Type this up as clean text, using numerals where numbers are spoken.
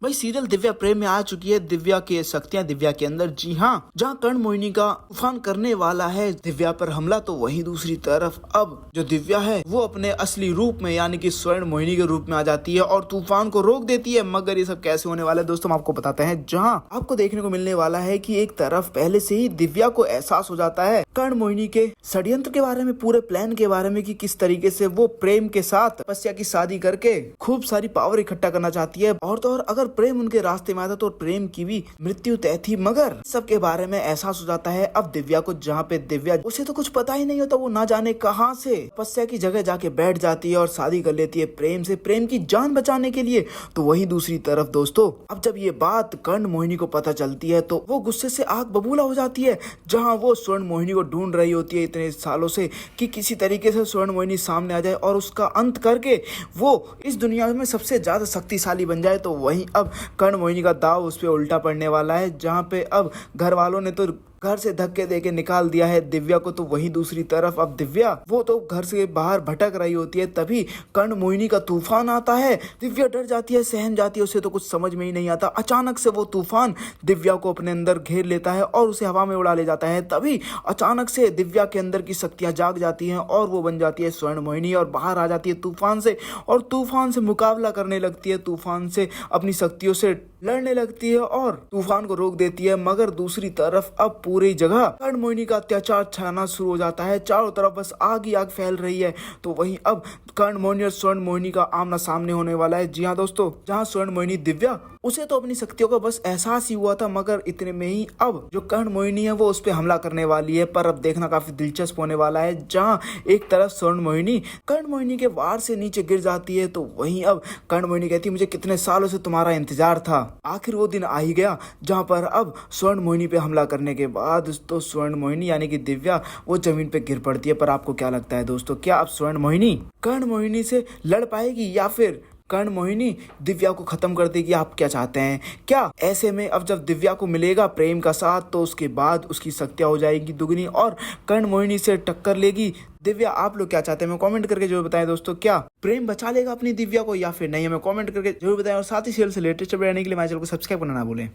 भाई सीरियल दिव्या प्रेम में आ चुकी है दिव्या की शक्तियां दिव्या के अंदर। जी हाँ, जहाँ कर्ण मोहिनी का तूफान करने वाला है दिव्या पर हमला, तो वहीं दूसरी तरफ अब जो दिव्या है वो अपने असली रूप में यानी कि स्वर्ण मोहिनी के रूप में आ जाती है और तूफान को रोक देती है। मगर ये सब कैसे होने वाला है दोस्तों, हम आपको बताते हैं। जहाँ आपको देखने को मिलने वाला है कि एक तरफ पहले से ही दिव्या को एहसास हो जाता है कर्ण मोहिनी के षड्यंत्र के बारे में, पूरे प्लान के बारे में कि किस तरीके से वो प्रेम के साथ तपस्या की शादी करके खूब सारी पावर इकट्ठा करना चाहती है। और तो और अगर प्रेम उनके रास्ते में आता तो प्रेम की भी मृत्यु तय थी। मगर सबके बारे में एहसास हो जाता है अब दिव्या को, जहाँ पे दिव्या उसे तो कुछ पता ही नहीं होता, वो ना जाने कहां से तपस्या की जगह जाके बैठ जाती है और शादी कर लेती है प्रेम से, प्रेम की जान बचाने के लिए। तो वहीं दूसरी तरफ दोस्तों, अब जब ये बात कर्ण मोहिनी को पता चलती है तो वो गुस्से से आग बबूला हो जाती है। जहाँ वो स्वर्ण मोहिनी को ढूंढ रही होती है इतने सालों से कि किसी तरीके से स्वर्ण मोहिनी सामने आ जाए और उसका अंत करके वो इस दुनिया में सबसे ज्यादा शक्तिशाली बन जाए। तो वहीं अब कर्ण मोहिनी का दाव उस पर उल्टा पड़ने वाला है, जहाँ पे अब घर वालों ने तो घर से धक्के देके निकाल दिया है दिव्या को। तो वहीं दूसरी तरफ अब दिव्या वो तो घर से बाहर भटक रही होती है, तभी कर्ण मोहिनी का तूफान आता है। दिव्या डर जाती है, सहम जाती है, उसे तो कुछ समझ में ही नहीं आता। अचानक से वो तूफान दिव्या को अपने अंदर घेर लेता है और उसे हवा में उड़ा ले जाता है। तभी अचानक से दिव्या के अंदर की शक्तियां जाग जाती हैं और वो बन जाती है स्वर्ण मोहिनी और बाहर आ जाती है तूफान से, और तूफान से मुकाबला करने लगती है, तूफान से अपनी शक्तियों से लड़ने लगती है और तूफान को रोक देती है। मगर दूसरी तरफ अब पूरी जगह कर्ण मोहिनी का अत्याचार छाना शुरू हो जाता है, चारों तरफ बस आग ही आग फैल रही है। तो वहीं अब कर्ण मोहिनी और स्वर्ण मोहिनी का आमना सामने होने वाला है। जी हाँ दोस्तों, जहाँ स्वर्ण मोहिनी दिव्या उसे तो अपनी शक्तियों का बस एहसास ही हुआ था, मगर इतने में ही अब जो कर्ण मोहिनी है वो उस पर हमला करने वाली है। पर अब देखना काफी दिलचस्प होने वाला है, जहाँ एक तरफ स्वर्ण मोहिनी कर्ण मोहिनी के वार से नीचे गिर जाती है, तो वहीं अब कर्ण मोहिनी कहती है मुझे कितने सालों से तुम्हारा इंतजार था, आखिर वो दिन आ ही गया। जहाँ पर अब स्वर्ण मोहिनी पे हमला करने के बाद तो स्वर्ण मोहिनी यानी कि दिव्या वो जमीन पे गिर पड़ती है। पर आपको क्या लगता है दोस्तों, क्या अब स्वर्ण मोहिनी कर्ण मोहिनी से लड़ पाएगी या फिर कर्ण मोहिनी दिव्या को खत्म कर देगी? आप क्या चाहते हैं? क्या ऐसे में अब जब दिव्या को मिलेगा प्रेम का साथ तो उसके बाद उसकी शक्तियां हो जाएगी दुगनी और कर्ण मोहिनी से टक्कर लेगी दिव्या? आप लोग क्या चाहते हैं हमें कमेंट करके जरूर बताएं दोस्तों। क्या प्रेम बचा लेगा अपनी दिव्या को या फिर नहीं, हमें कमेंट करके जरूर बताएं। और साथ ही सीरियल से लेटेस्ट अपडेट रहने के लिए हमारे चैनल को सब्सक्राइब करना ना भूलें।